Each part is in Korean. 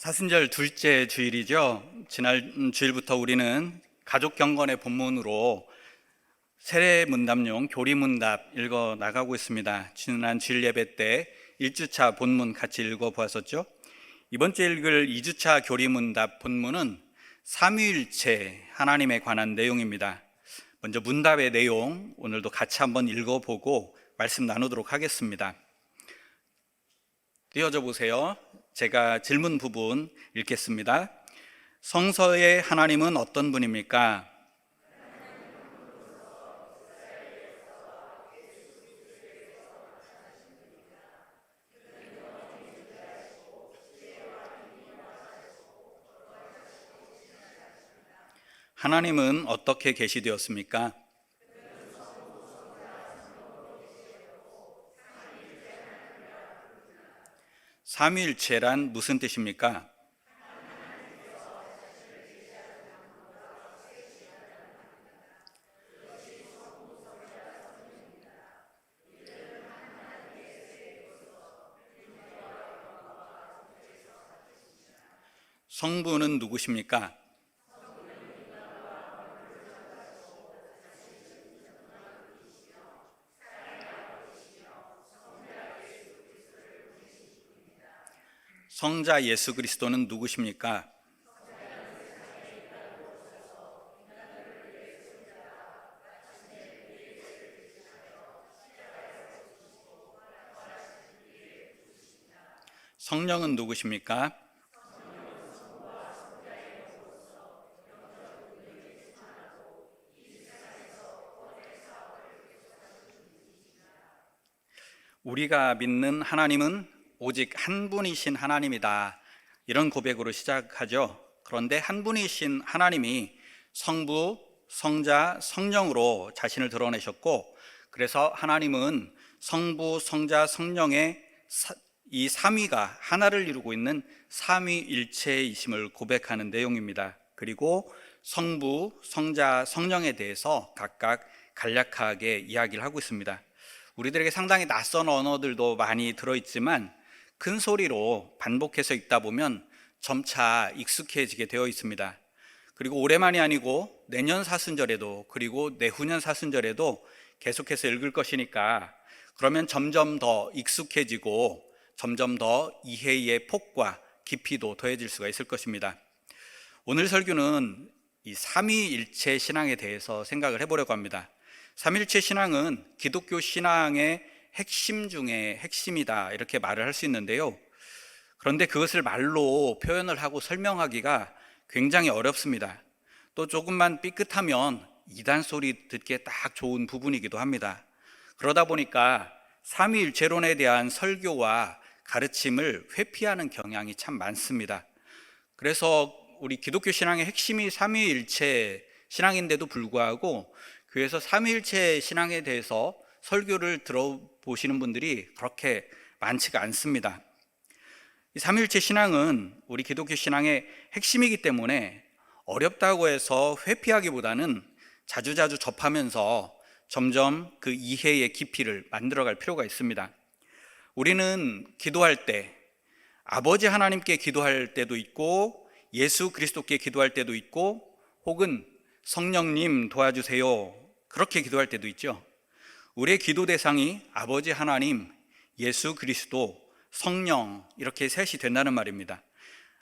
사순절 둘째 주일이죠. 지난 주일부터 우리는 가족 경건의 본문으로 세례문답용 교리문답 읽어 나가고 있습니다. 지난 주일 예배 때 1주차 본문 같이 읽어 보았었죠. 이번 주 읽을 2주차 교리문답 본문은 삼위일체 하나님에 관한 내용입니다. 먼저 문답의 내용 오늘도 같이 한번 읽어보고 말씀 나누도록 하겠습니다. 띄워져 보세요. 제가 질문 부분 읽겠습니다. 성서의 하나님은 어떤 분입니까? 하나님은 어떻게 계시되었습니까? 삼위일체란 무슨 뜻입니까? 성부는 누구십니까? 성자 예수 그리스도는 누구십니까? 성령은 누구십니까? 우리가 믿는 하나님은 오직 한 분이신 하나님이다. 이런 고백으로 시작하죠. 그런데 한 분이신 하나님이 성부, 성자, 성령으로 자신을 드러내셨고, 그래서 하나님은 성부, 성자, 성령의 이 삼위가 하나를 이루고 있는 삼위일체이심을 고백하는 내용입니다. 그리고 성부, 성자, 성령에 대해서 각각 간략하게 이야기를 하고 있습니다. 우리들에게 상당히 낯선 언어들도 많이 들어있지만 큰 소리로 반복해서 읽다 보면 점차 익숙해지게 되어 있습니다. 그리고 올해만이 아니고 내년 사순절에도 그리고 내후년 사순절에도 계속해서 읽을 것이니까 그러면 점점 더 익숙해지고 점점 더 이해의 폭과 깊이도 더해질 수가 있을 것입니다. 오늘 설교는 이 삼위일체 신앙에 대해서 생각을 해보려고 합니다. 삼위일체 신앙은 기독교 신앙의 핵심 중에 핵심이다 이렇게 말을 할 수 있는데요. 그런데 그것을 말로 표현을 하고 설명하기가 굉장히 어렵습니다. 또 조금만 삐끗하면 이단 소리 듣기에 딱 좋은 부분이기도 합니다. 그러다 보니까 삼위일체론에 대한 설교와 가르침을 회피하는 경향이 참 많습니다. 그래서 우리 기독교 신앙의 핵심이 삼위일체 신앙인데도 불구하고 교회에서 삼위일체 신앙에 대해서 설교를 들어보시는 분들이 그렇게 많지가 않습니다. 이 삼위일체 신앙은 우리 기독교 신앙의 핵심이기 때문에 어렵다고 해서 회피하기보다는 자주자주 접하면서 점점 그 이해의 깊이를 만들어갈 필요가 있습니다. 우리는 기도할 때 아버지 하나님께 기도할 때도 있고 예수 그리스도께 기도할 때도 있고 혹은 성령님 도와주세요 그렇게 기도할 때도 있죠. 우리의 기도 대상이 아버지 하나님, 예수 그리스도, 성령 이렇게 셋이 된다는 말입니다.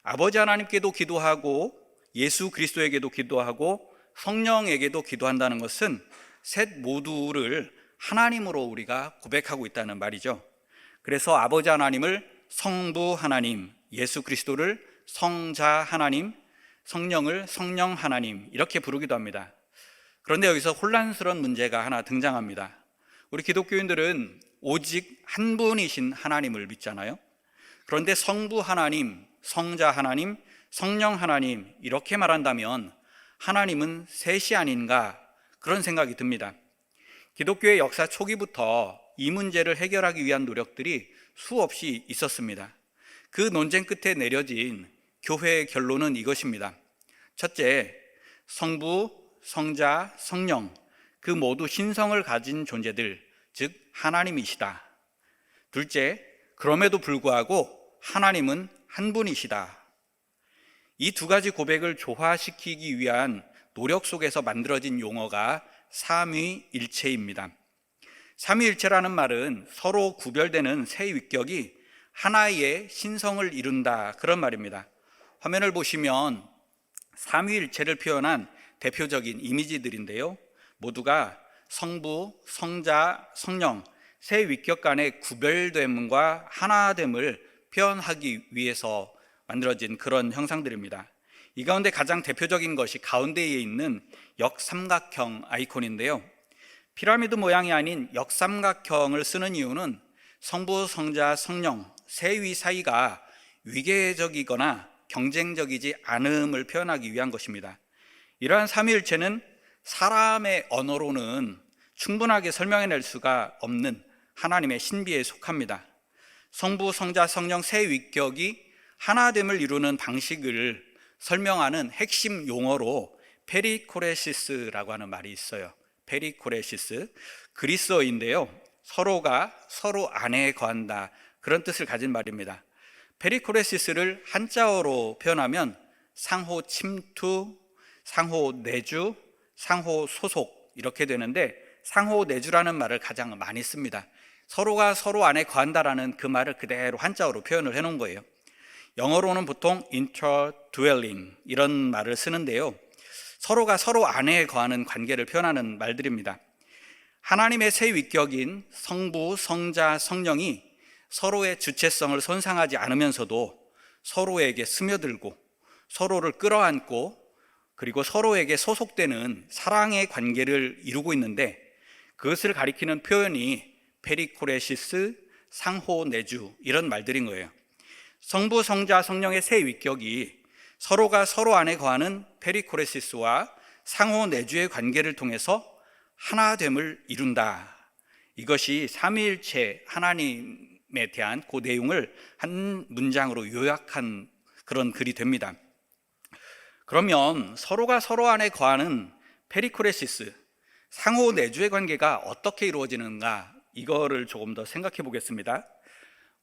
아버지 하나님께도 기도하고 예수 그리스도에게도 기도하고 성령에게도 기도한다는 것은 셋 모두를 하나님으로 우리가 고백하고 있다는 말이죠. 그래서 아버지 하나님을 성부 하나님, 예수 그리스도를 성자 하나님, 성령을 성령 하나님 이렇게 부르기도 합니다. 그런데 여기서 혼란스러운 문제가 하나 등장합니다. 우리 기독교인들은 오직 한 분이신 하나님을 믿잖아요. 그런데 성부 하나님, 성자 하나님, 성령 하나님 이렇게 말한다면 하나님은 셋이 아닌가 그런 생각이 듭니다. 기독교의 역사 초기부터 이 문제를 해결하기 위한 노력들이 수없이 있었습니다. 그 논쟁 끝에 내려진 교회의 결론은 이것입니다. 첫째, 성부, 성자, 성령 그 모두 신성을 가진 존재들, 즉 하나님이시다. 둘째, 그럼에도 불구하고 하나님은 한 분이시다. 이 두 가지 고백을 조화시키기 위한 노력 속에서 만들어진 용어가 삼위일체입니다. 삼위일체라는 말은 서로 구별되는 세 위격이 하나의 신성을 이룬다, 그런 말입니다. 화면을 보시면 삼위일체를 표현한 대표적인 이미지들인데요, 모두가 성부, 성자, 성령 세 위격 간의 구별됨과 하나됨을 표현하기 위해서 만들어진 그런 형상들입니다. 이 가운데 가장 대표적인 것이 가운데에 있는 역삼각형 아이콘인데요, 피라미드 모양이 아닌 역삼각형을 쓰는 이유는 성부, 성자, 성령 세 위 사이가 위계적이거나 경쟁적이지 않음을 표현하기 위한 것입니다. 이러한 삼위일체는 사람의 언어로는 충분하게 설명해낼 수가 없는 하나님의 신비에 속합니다. 성부, 성자, 성령 세 위격이 하나됨을 이루는 방식을 설명하는 핵심 용어로 페리코레시스라고 하는 말이 있어요. 페리코레시스, 그리스어인데요, 서로가 서로 안에 거한다, 그런 뜻을 가진 말입니다. 페리코레시스를 한자어로 표현하면 상호 침투, 상호 내주, 상호 소속 이렇게 되는데, 상호 내주라는 말을 가장 많이 씁니다. 서로가 서로 안에 거한다라는 그 말을 그대로 한자어로 표현을 해놓은 거예요. 영어로는 보통 interdwelling 이런 말을 쓰는데요, 서로가 서로 안에 거하는 관계를 표현하는 말들입니다. 하나님의 세 위격인 성부, 성자, 성령이 서로의 주체성을 손상하지 않으면서도 서로에게 스며들고 서로를 끌어안고 그리고 서로에게 소속되는 사랑의 관계를 이루고 있는데, 그것을 가리키는 표현이 페리코레시스, 상호 내주 이런 말들인 거예요. 성부, 성자, 성령의 세 위격이 서로가 서로 안에 거하는 페리코레시스와 상호 내주의 관계를 통해서 하나됨을 이룬다. 이것이 삼위일체 하나님에 대한 그 내용을 한 문장으로 요약한 그런 글이 됩니다. 그러면 서로가 서로 안에 거하는 페리코레시스, 상호 내주의 관계가 어떻게 이루어지는가, 이거를 조금 더 생각해 보겠습니다.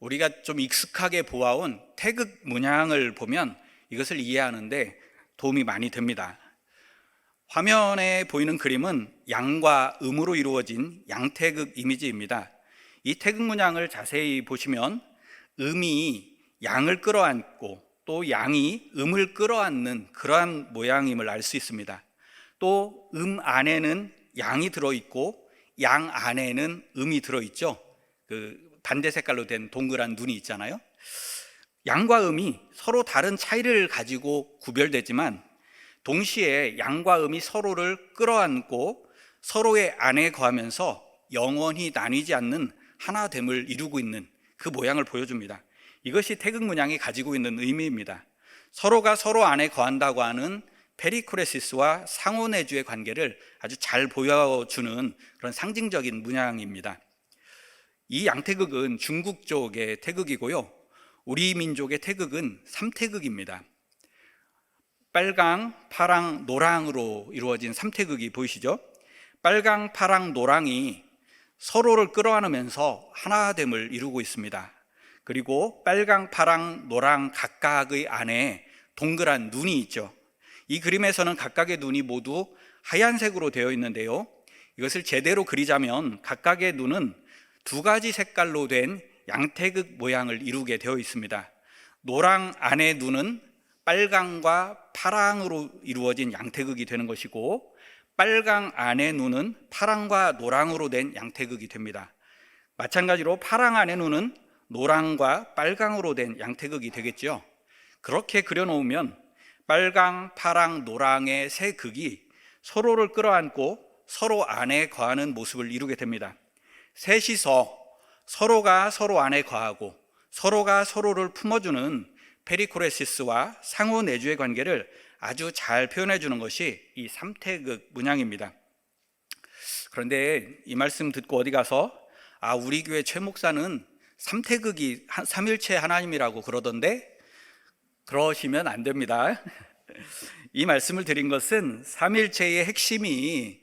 우리가 좀 익숙하게 보아온 태극 문양을 보면 이것을 이해하는데 도움이 많이 됩니다. 화면에 보이는 그림은 양과 음으로 이루어진 양태극 이미지입니다. 이 태극 문양을 자세히 보시면 음이 양을 끌어안고 또 양이 음을 끌어안는 그러한 모양임을 알 수 있습니다. 또 안에는 양이 들어있고 양 안에는 음이 들어있죠. 그 반대 색깔로 된 동그란 눈이 있잖아요. 양과 음이 서로 다른 차이를 가지고 구별되지만 동시에 양과 음이 서로를 끌어안고 서로의 안에 거하면서 영원히 나뉘지 않는 하나됨을 이루고 있는 그 모양을 보여줍니다. 이것이 태극 문양이 가지고 있는 의미입니다. 서로가 서로 안에 거한다고 하는 페리코레시스와 상호내주의 관계를 아주 잘 보여주는 그런 상징적인 문양입니다. 이 양태극은 중국 쪽의 태극이고요, 우리 민족의 태극은 삼태극입니다. 빨강, 파랑, 노랑으로 이루어진 삼태극이 보이시죠? 빨강, 파랑, 노랑이 서로를 끌어안으면서 하나됨을 이루고 있습니다. 그리고 빨강, 파랑, 노랑 각각의 안에 동그란 눈이 있죠. 이 그림에서는 각각의 눈이 모두 하얀색으로 되어 있는데요, 이것을 제대로 그리자면 각각의 눈은 두 가지 색깔로 된 양태극 모양을 이루게 되어 있습니다. 노랑 안의 눈은 빨강과 파랑으로 이루어진 양태극이 되는 것이고, 빨강 안의 눈은 파랑과 노랑으로 된 양태극이 됩니다. 마찬가지로 파랑 안의 눈은 노랑과 빨강으로 된 양태극이 되겠죠. 그렇게 그려놓으면 빨강, 파랑, 노랑의 세 극이 서로를 끌어안고 서로 안에 거하는 모습을 이루게 됩니다. 셋이서 서로가 서로 안에 거하고 서로가 서로를 품어주는 페리코레시스와 상호 내주의 관계를 아주 잘 표현해 주는 것이 이 삼태극 문양입니다. 그런데 이 말씀 듣고 어디 가서 우리 교회 최 목사는 삼태극이 삼일체 하나님이라고 그러던데, 그러시면 안 됩니다. 이 말씀을 드린 것은 삼일체의 핵심이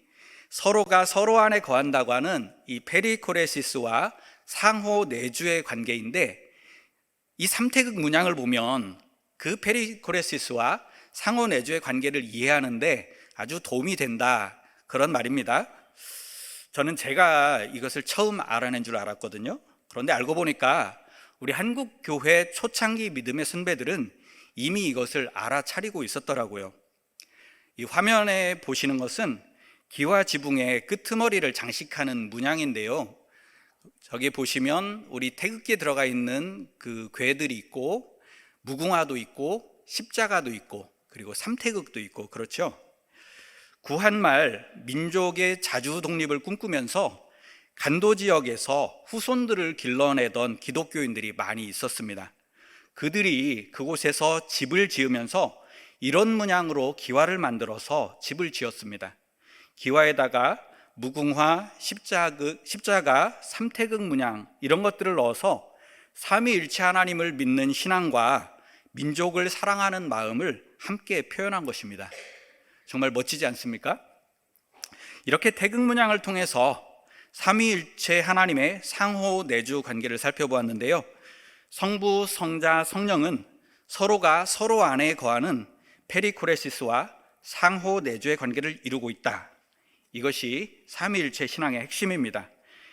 서로가 서로 안에 거한다고 하는 이 페리코레시스와 상호 내주의 관계인데, 이 삼태극 문양을 보면 그 페리코레시스와 상호 내주의 관계를 이해하는데 아주 도움이 된다, 그런 말입니다. 저는 제가 이것을 처음 알아낸 줄 알았거든요. 그런데 알고 보니까 우리 한국 교회 초창기 믿음의 선배들은 이미 이것을 알아차리고 있었더라고요. 이 화면에 보시는 것은 기와 지붕의 끄트머리를 장식하는 문양인데요, 저기 보시면 우리 태극기에 들어가 있는 그 궤들이 있고, 무궁화도 있고, 십자가도 있고, 그리고 삼태극도 있고, 그렇죠. 구한말 민족의 자주 독립을 꿈꾸면서 간도 지역에서 후손들을 길러내던 기독교인들이 많이 있었습니다. 그들이 그곳에서 집을 지으면서 이런 문양으로 기와를 만들어서 집을 지었습니다. 기와에다가 무궁화, 십자가, 삼태극 문양, 이런 것들을 넣어서 삼위일체 하나님을 믿는 신앙과 민족을 사랑하는 마음을 함께 표현한 것입니다. 정말 멋지지 않습니까? 이렇게 태극 문양을 통해서 삼위일체 하나님의 상호 내주 관계를 살펴보았는데요, 성부, 성자, 성령은 서로가 서로 안에 거하는 페리코레시스와 상호 내주의 관계를 이루고 있다. 이것이 삼위일체 신앙의 핵심입니다.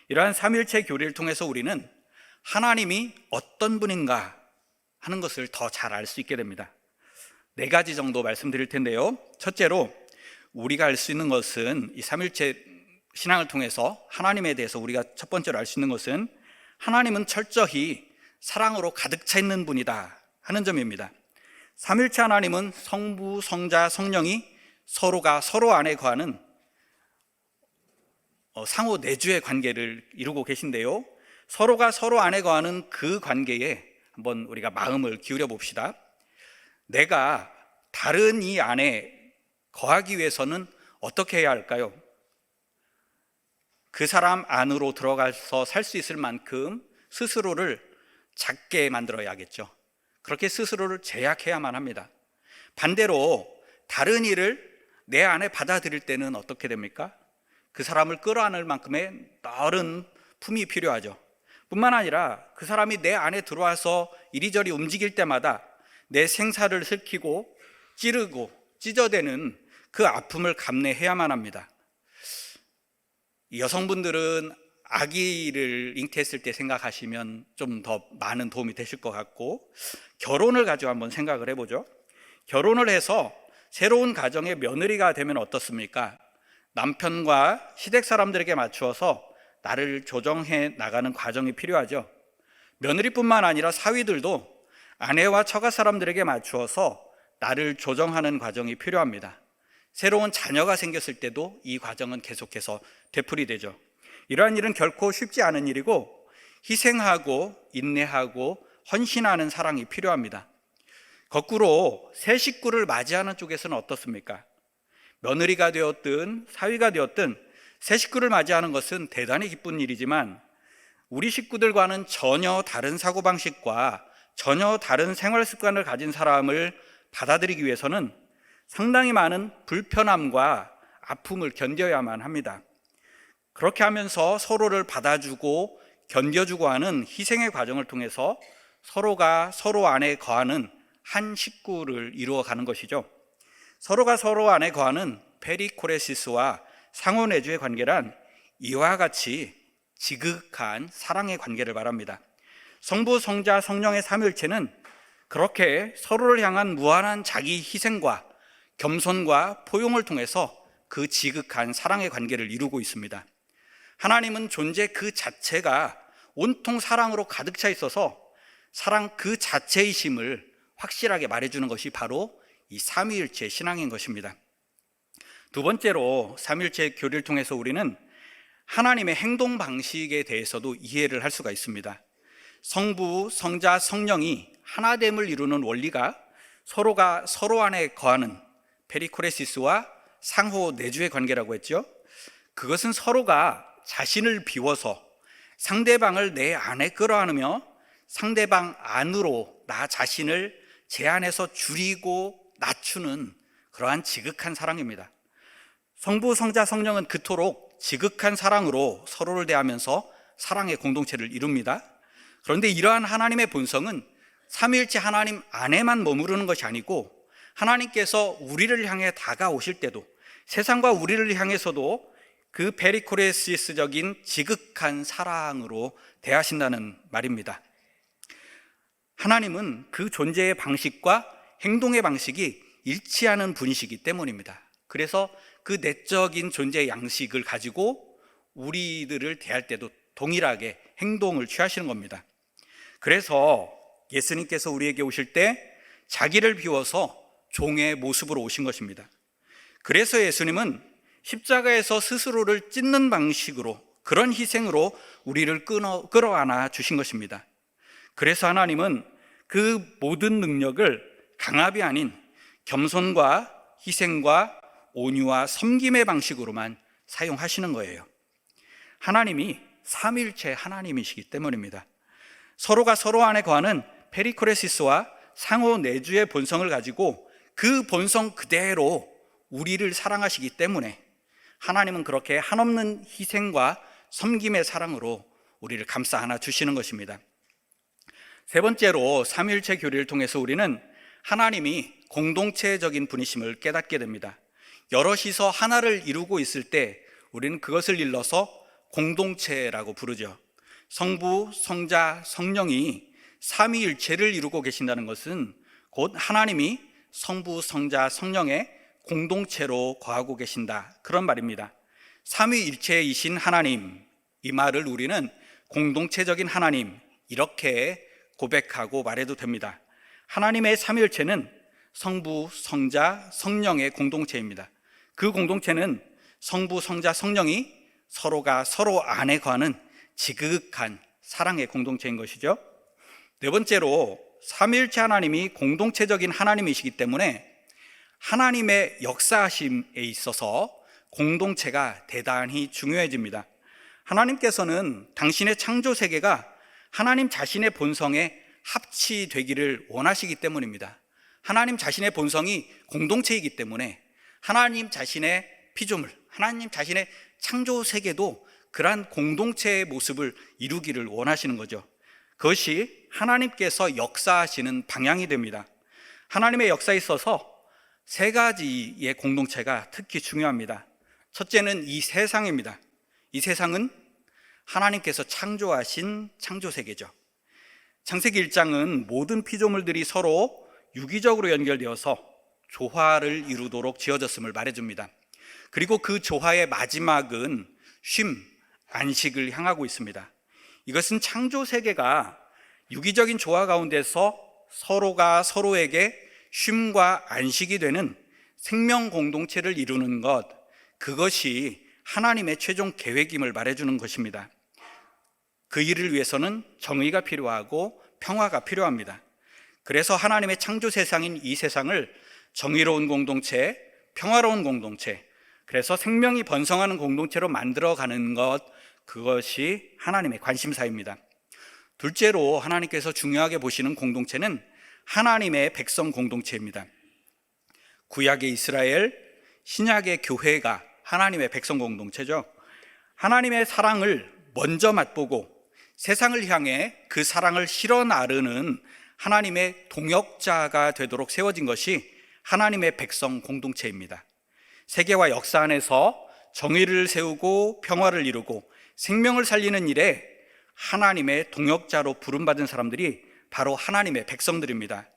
이러한 삼위일체 교리를 통해서 우리는 하나님이 어떤 분인가 하는 것을 더 잘 알 수 있게 됩니다. 4가지 정도 말씀드릴 텐데요, 첫째로 우리가 알 수 있는 것은, 이 삼위일체 신앙을 통해서 하나님에 대해서 우리가 첫 번째로 알 수 있는 것은 하나님은 철저히 사랑으로 가득 차 있는 분이다 하는 점입니다. 삼위일체 하나님은 성부, 성자, 성령이 서로가 서로 안에 거하는 상호 내주의 관계를 이루고 계신데요, 서로가 서로 안에 거하는 그 관계에 한번 우리가 마음을 기울여 봅시다. 내가 다른 이 안에 거하기 위해서는 어떻게 해야 할까요? 그 사람 안으로 들어가서 살 수 있을 만큼 스스로를 작게 만들어야겠죠. 그렇게 스스로를 제약해야만 합니다. 반대로 다른 이를 내 안에 받아들일 때는 어떻게 됩니까? 그 사람을 끌어안을 만큼의 넓은 품이 필요하죠. 뿐만 아니라 그 사람이 내 안에 들어와서 이리저리 움직일 때마다 내 생사를 슬키고 찌르고 찢어대는 그 아픔을 감내해야만 합니다. 여성분들은 아기를 잉태했을 때 생각하시면 좀 더 많은 도움이 되실 것 같고, 결혼을 가지고 한번 생각을 해보죠. 결혼을 해서 새로운 가정의 며느리가 되면 어떻습니까? 남편과 시댁 사람들에게 맞추어서 나를 조정해 나가는 과정이 필요하죠. 며느리뿐만 아니라 사위들도 아내와 처가 사람들에게 맞추어서 나를 조정하는 과정이 필요합니다. 새로운 자녀가 생겼을 때도 이 과정은 계속해서 되풀이되죠. 이러한 일은 결코 쉽지 않은 일이고, 희생하고 인내하고 헌신하는 사랑이 필요합니다. 거꾸로 새 식구를 맞이하는 쪽에서는 어떻습니까? 며느리가 되었든 사위가 되었든 새 식구를 맞이하는 것은 대단히 기쁜 일이지만, 우리 식구들과는 전혀 다른 사고방식과 전혀 다른 생활 습관을 가진 사람을 받아들이기 위해서는 상당히 많은 불편함과 아픔을 견뎌야만 합니다. 그렇게 하면서 서로를 받아주고 견뎌주고 하는 희생의 과정을 통해서 서로가 서로 안에 거하는 한 식구를 이루어가는 것이죠. 서로가 서로 안에 거하는 페리코레시스와 상호내주의 관계란 이와 같이 지극한 사랑의 관계를 말합니다. 성부, 성자, 성령의 삼위일체는 그렇게 서로를 향한 무한한 자기 희생과 겸손과 포용을 통해서 그 지극한 사랑의 관계를 이루고 있습니다. 하나님은 존재 그 자체가 온통 사랑으로 가득 차 있어서 사랑 그 자체이심을 확실하게 말해주는 것이 바로 이 삼위일체 신앙인 것입니다. 두 번째로 삼위일체 교리를 통해서 우리는 하나님의 행동 방식에 대해서도 이해를 할 수가 있습니다. 성부, 성자, 성령이 하나됨을 이루는 원리가 서로가 서로 안에 거하는 페리코레시스와 상호 내주의 관계라고 했죠. 그것은 서로가 자신을 비워서 상대방을 내 안에 끌어안으며 상대방 안으로 나 자신을 제 안에서 줄이고 낮추는 그러한 지극한 사랑입니다. 성부, 성자, 성령은 그토록 지극한 사랑으로 서로를 대하면서 사랑의 공동체를 이룹니다. 그런데 이러한 하나님의 본성은 삼위일체 하나님 안에만 머무르는 것이 아니고 하나님께서 우리를 향해 다가오실 때도 세상과 우리를 향해서도 그 페리코레시스적인 지극한 사랑으로 대하신다는 말입니다. 하나님은 그 존재의 방식과 행동의 방식이 일치하는 분이시기 때문입니다. 그래서 그 내적인 존재의 양식을 가지고 우리들을 대할 때도 동일하게 행동을 취하시는 겁니다. 그래서 예수님께서 우리에게 오실 때 자기를 비워서 종의 모습으로 오신 것입니다. 그래서 예수님은 십자가에서 스스로를 찢는 방식으로, 그런 희생으로 우리를 끌어안아 주신 것입니다. 그래서 하나님은 그 모든 능력을 강압이 아닌 겸손과 희생과 온유와 섬김의 방식으로만 사용하시는 거예요. 하나님이 삼위일체 하나님이시기 때문입니다. 서로가 서로 안에 거하는 페리코레시스와 상호 내주의 본성을 가지고 그 본성 그대로 우리를 사랑하시기 때문에 하나님은 그렇게 한없는 희생과 섬김의 사랑으로 우리를 감싸 안아 주시는 것입니다. 세 번째로 삼위일체 교리를 통해서 우리는 하나님이 공동체적인 분이심을 깨닫게 됩니다. 여럿이서 하나를 이루고 있을 때 우리는 그것을 일러서 공동체라고 부르죠. 성부, 성자, 성령이 삼위일체를 이루고 계신다는 것은 곧 하나님이 성부, 성자, 성령의 공동체로 거하고 계신다, 그런 말입니다. 삼위일체이신 하나님, 이 말을 우리는 공동체적인 하나님, 이렇게 고백하고 말해도 됩니다. 하나님의 삼위일체는 성부, 성자, 성령의 공동체입니다. 그 공동체는 성부, 성자, 성령이 서로가 서로 안에 거하는 지극한 사랑의 공동체인 것이죠. 네 번째로 삼위일체 하나님이 공동체적인 하나님이시기 때문에 하나님의 역사하심에 있어서 공동체가 대단히 중요해집니다. 하나님께서는 당신의 창조 세계가 하나님 자신의 본성에 합치되기를 원하시기 때문입니다. 하나님 자신의 본성이 공동체이기 때문에 하나님 자신의 피조물, 하나님 자신의 창조 세계도 그러한 공동체의 모습을 이루기를 원하시는 거죠. 그것이 하나님께서 역사하시는 방향이 됩니다. 하나님의 역사에 있어서 세 가지의 공동체가 특히 중요합니다. 첫째는 이 세상입니다. 이 세상은 하나님께서 창조하신 창조세계죠. 창세기 1장은 모든 피조물들이 서로 유기적으로 연결되어서 조화를 이루도록 지어졌음을 말해줍니다. 그리고 그 조화의 마지막은 쉼, 안식을 향하고 있습니다. 이것은 창조세계가 유기적인 조화 가운데서 서로가 서로에게 쉼과 안식이 되는 생명 공동체를 이루는 것, 그것이 하나님의 최종 계획임을 말해주는 것입니다. 그 일을 위해서는 정의가 필요하고 평화가 필요합니다. 그래서 하나님의 창조 세상인 이 세상을 정의로운 공동체, 평화로운 공동체, 그래서 생명이 번성하는 공동체로 만들어가는 것, 그것이 하나님의 관심사입니다. 둘째로 하나님께서 중요하게 보시는 공동체는 하나님의 백성 공동체입니다. 구약의 이스라엘, 신약의 교회가 하나님의 백성 공동체죠. 하나님의 사랑을 먼저 맛보고 세상을 향해 그 사랑을 실어 나르는 하나님의 동역자가 되도록 세워진 것이 하나님의 백성 공동체입니다. 세계와 역사 안에서 정의를 세우고 평화를 이루고 생명을 살리는 일에 하나님의 동역자로 부름받은 사람들이 바로 하나님의 백성들입니다.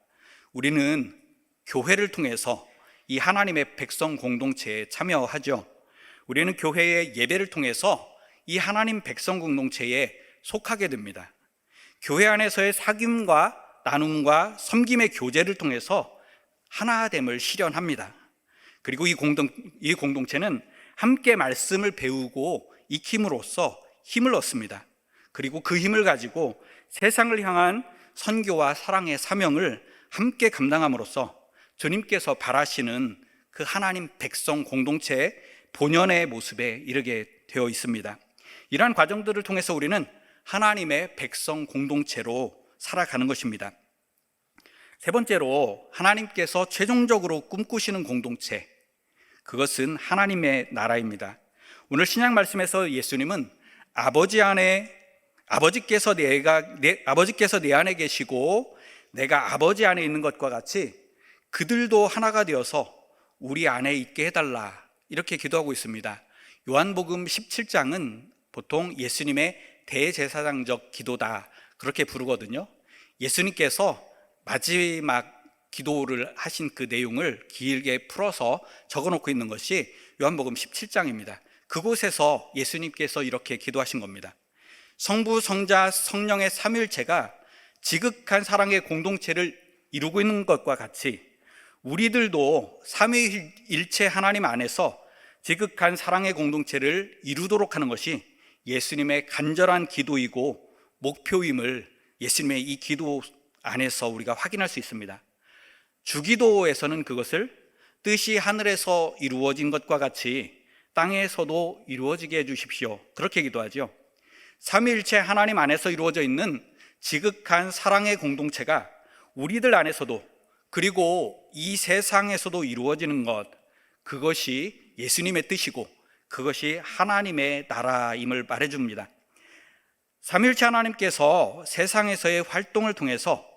우리는 교회를 통해서 이 하나님의 백성 공동체에 참여하죠. 우리는 교회의 예배를 통해서 이 하나님 백성 공동체에 속하게 됩니다. 교회 안에서의 사귐과 나눔과 섬김의 교제를 통해서 하나됨을 실현합니다. 그리고 이 공동체는 함께 말씀을 배우고 익힘으로써 힘을 얻습니다. 그리고 그 힘을 가지고 세상을 향한 선교와 사랑의 사명을 함께 감당함으로써 주님께서 바라시는 그 하나님 백성 공동체의 본연의 모습에 이르게 되어 있습니다. 이러한 과정들을 통해서 우리는 하나님의 백성 공동체로 살아가는 것입니다. 세 번째로 하나님께서 최종적으로 꿈꾸시는 공동체, 그것은 하나님의 나라입니다. 오늘 신약 말씀에서 예수님은 아버지께서 내 안에 계시고 내가 아버지 안에 있는 것과 같이 그들도 하나가 되어서 우리 안에 있게 해달라, 이렇게 기도하고 있습니다. 요한복음 17장은 보통 예수님의 대제사장적 기도다, 그렇게 부르거든요. 예수님께서 마지막 기도를 하신 그 내용을 길게 풀어서 적어놓고 있는 것이 요한복음 17장입니다. 그곳에서 예수님께서 이렇게 기도하신 겁니다. 성부, 성자, 성령의 삼위일체가 지극한 사랑의 공동체를 이루고 있는 것과 같이 우리들도 삼위일체 하나님 안에서 지극한 사랑의 공동체를 이루도록 하는 것이 예수님의 간절한 기도이고 목표임을 예수님의 이 기도 안에서 우리가 확인할 수 있습니다. 주기도에서는 그것을 뜻이 하늘에서 이루어진 것과 같이 땅에서도 이루어지게 해주십시오, 그렇게 기도하죠. 삼위일체 하나님 안에서 이루어져 있는 지극한 사랑의 공동체가 우리들 안에서도, 그리고 이 세상에서도 이루어지는 것, 그것이 예수님의 뜻이고 그것이 하나님의 나라임을 말해줍니다. 삼위일체 하나님께서 세상에서의 활동을 통해서,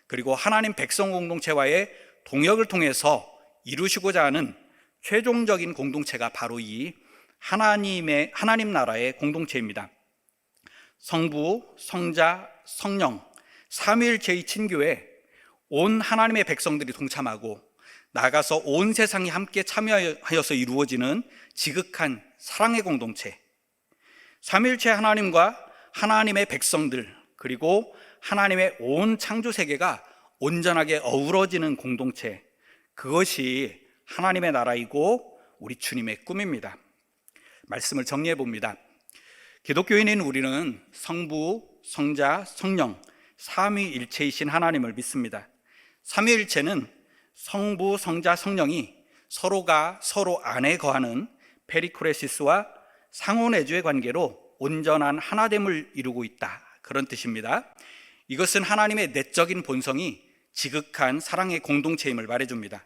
그리고 하나님 백성 공동체와의 동역을 통해서 이루시고자 하는 최종적인 공동체가 바로 이 하나님 나라의 공동체입니다. 성부, 성자, 성령, 삼위일체의 친교에 온 하나님의 백성들이 동참하고 나아가서 온 세상이 함께 참여하여서 이루어지는 지극한 사랑의 공동체, 삼위일체 하나님과 하나님의 백성들, 그리고 하나님의 온 창조 세계가 온전하게 어우러지는 공동체, 그것이 하나님의 나라이고 우리 주님의 꿈입니다. 말씀을 정리해 봅니다. 기독교인인 우리는 성부, 성자, 성령, 삼위일체이신 하나님을 믿습니다. 삼위일체는 성부, 성자, 성령이 서로가 서로 안에 거하는 페리코레시스와 상호내주의 관계로 온전한 하나됨을 이루고 있다, 그런 뜻입니다. 이것은 하나님의 내적인 본성이 지극한 사랑의 공동체임을 말해줍니다.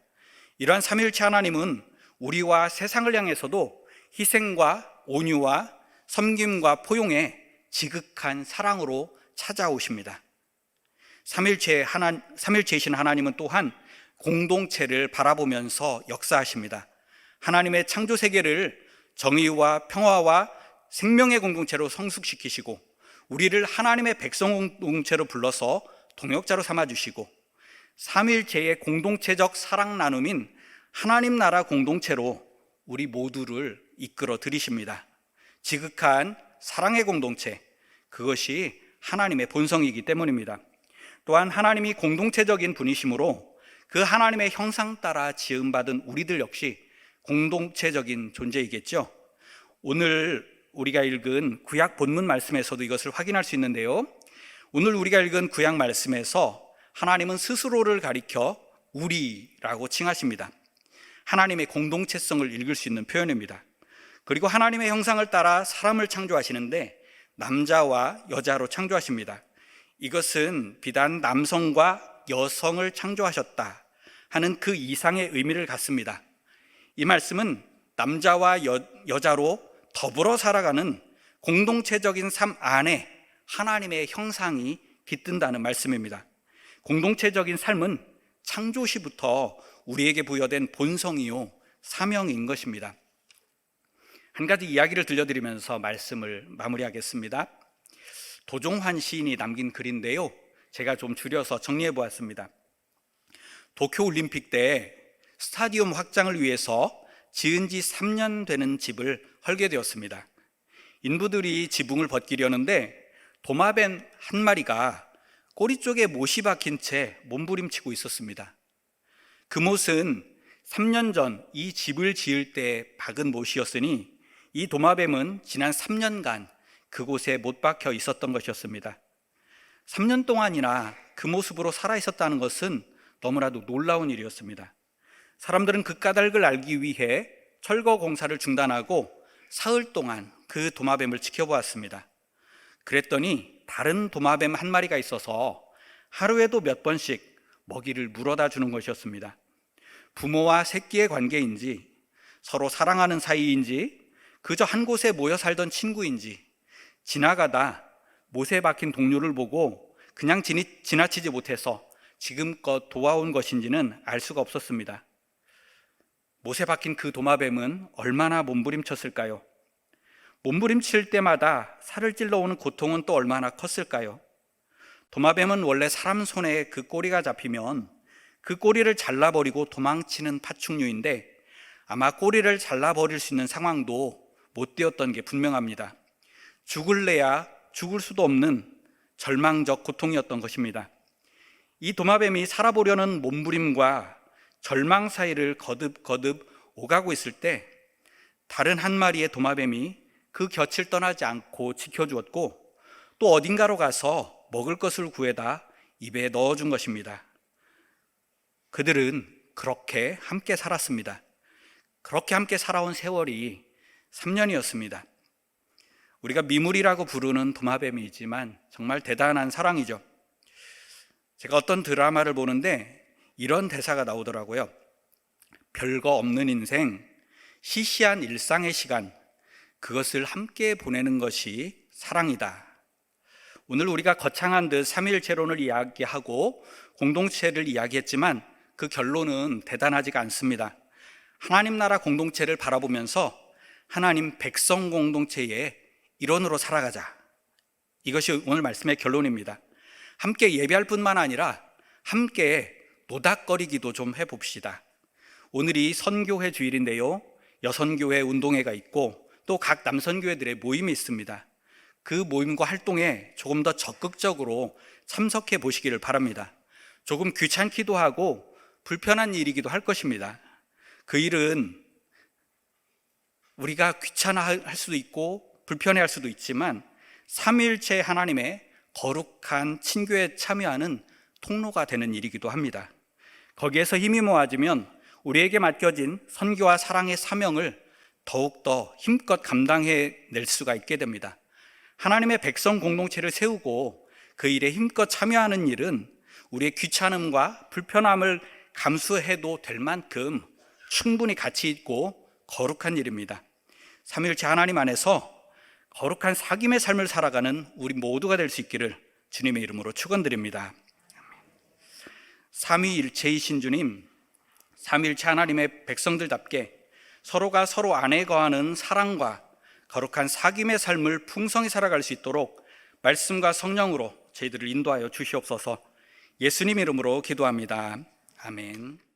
이러한 삼위일체 하나님은 우리와 세상을 향해서도 희생과 온유와 섬김과 포용의 지극한 사랑으로 찾아오십니다. 삼위일체이신 하나님은 또한 공동체를 바라보면서 역사하십니다. 하나님의 창조 세계를 정의와 평화와 생명의 공동체로 성숙시키시고 우리를 하나님의 백성 공동체로 불러서 동역자로 삼아주시고 삼위일체의 공동체적 사랑 나눔인 하나님 나라 공동체로 우리 모두를 이끌어 들이십니다. 지극한 사랑의 공동체, 그것이 하나님의 본성이기 때문입니다. 또한 하나님이 공동체적인 분이시므로 그 하나님의 형상 따라 지음받은 우리들 역시 공동체적인 존재이겠죠. 오늘 우리가 읽은 구약 본문 말씀에서도 이것을 확인할 수 있는데요. 오늘 우리가 읽은 구약 말씀에서 하나님은 스스로를 가리켜 우리라고 칭하십니다. 하나님의 공동체성을 읽을 수 있는 표현입니다. 그리고 하나님의 형상을 따라 사람을 창조하시는데 남자와 여자로 창조하십니다. 이것은 비단 남성과 여성을 창조하셨다 하는 그 이상의 의미를 갖습니다. 이 말씀은 남자와 여자로 더불어 살아가는 공동체적인 삶 안에 하나님의 형상이 깃든다는 말씀입니다. 공동체적인 삶은 창조시부터 우리에게 부여된 본성이요 사명인 것입니다. 한 가지 이야기를 들려드리면서 말씀을 마무리하겠습니다. 도종환 시인이 남긴 글인데요, 제가 좀 줄여서 정리해 보았습니다. 도쿄올림픽 때 스타디움 확장을 위해서 지은 지 3년 되는 집을 헐게 되었습니다. 인부들이 지붕을 벗기려는데 도마뱀 한 마리가 꼬리 쪽에 못이 박힌 채 몸부림치고 있었습니다. 그 못은 3년 전 이 집을 지을 때 박은 못이었으니 이 도마뱀은 지난 3년간 그곳에 못 박혀 있었던 것이었습니다. 3년 동안이나 그 모습으로 살아 있었다는 것은 너무나도 놀라운 일이었습니다. 사람들은 그 까닭을 알기 위해 철거 공사를 중단하고 사흘 동안 그 도마뱀을 지켜보았습니다. 그랬더니 다른 도마뱀 한 마리가 있어서 하루에도 몇 번씩 먹이를 물어다 주는 것이었습니다. 부모와 새끼의 관계인지, 서로 사랑하는 사이인지, 그저 한 곳에 모여 살던 친구인지, 지나가다 못에 박힌 동료를 보고 그냥 지나치지 못해서 지금껏 도와온 것인지는 알 수가 없었습니다. 못에 박힌 그 도마뱀은 얼마나 몸부림쳤을까요? 몸부림칠 때마다 살을 찔러오는 고통은 또 얼마나 컸을까요? 도마뱀은 원래 사람 손에 그 꼬리가 잡히면 그 꼬리를 잘라버리고 도망치는 파충류인데 아마 꼬리를 잘라버릴 수 있는 상황도 못 되었던 게 분명합니다. 죽을래야 죽을 수도 없는 절망적 고통이었던 것입니다. 이 도마뱀이 살아보려는 몸부림과 절망 사이를 거듭거듭 오가고 있을 때 다른 한 마리의 도마뱀이 그 곁을 떠나지 않고 지켜주었고 또 어딘가로 가서 먹을 것을 구해다 입에 넣어준 것입니다. 그들은 그렇게 함께 살았습니다. 그렇게 함께 살아온 세월이 3년이었습니다. 우리가 미물이라고 부르는 도마뱀이지만 정말 대단한 사랑이죠. 제가 어떤 드라마를 보는데 이런 대사가 나오더라고요. 별거 없는 인생, 시시한 일상의 시간, 그것을 함께 보내는 것이 사랑이다. 오늘 우리가 거창한 듯 삼위일체론을 이야기하고 공동체를 이야기했지만 그 결론은 대단하지가 않습니다. 하나님 나라 공동체를 바라보면서 하나님 백성 공동체의 일원으로 살아가자. 이것이 오늘 말씀의 결론입니다. 함께 예배할 뿐만 아니라 함께 노닥거리기도 좀 해봅시다. 오늘이 선교회 주일인데요, 여선교회 운동회가 있고 또 각 남선교회들의 모임이 있습니다. 그 모임과 활동에 조금 더 적극적으로 참석해 보시기를 바랍니다. 조금 귀찮기도 하고 불편한 일이기도 할 것입니다. 그 일은 우리가 귀찮아할 수도 있고 불편해할 수도 있지만 삼위일체 하나님의 거룩한 친교에 참여하는 통로가 되는 일이기도 합니다. 거기에서 힘이 모아지면 우리에게 맡겨진 선교와 사랑의 사명을 더욱더 힘껏 감당해낼 수가 있게 됩니다. 하나님의 백성 공동체를 세우고 그 일에 힘껏 참여하는 일은 우리의 귀찮음과 불편함을 감수해도 될 만큼 충분히 가치 있고 거룩한 일입니다. 삼위일체 하나님 안에서 거룩한 사귐의 삶을 살아가는 우리 모두가 될 수 있기를 주님의 이름으로 축원드립니다. 삼위일체이신 주님, 삼위일체 하나님의 백성들답게 서로가 서로 안에 거하는 사랑과 거룩한 사귐의 삶을 풍성히 살아갈 수 있도록 말씀과 성령으로 저희들을 인도하여 주시옵소서. 예수님 이름으로 기도합니다. 아멘.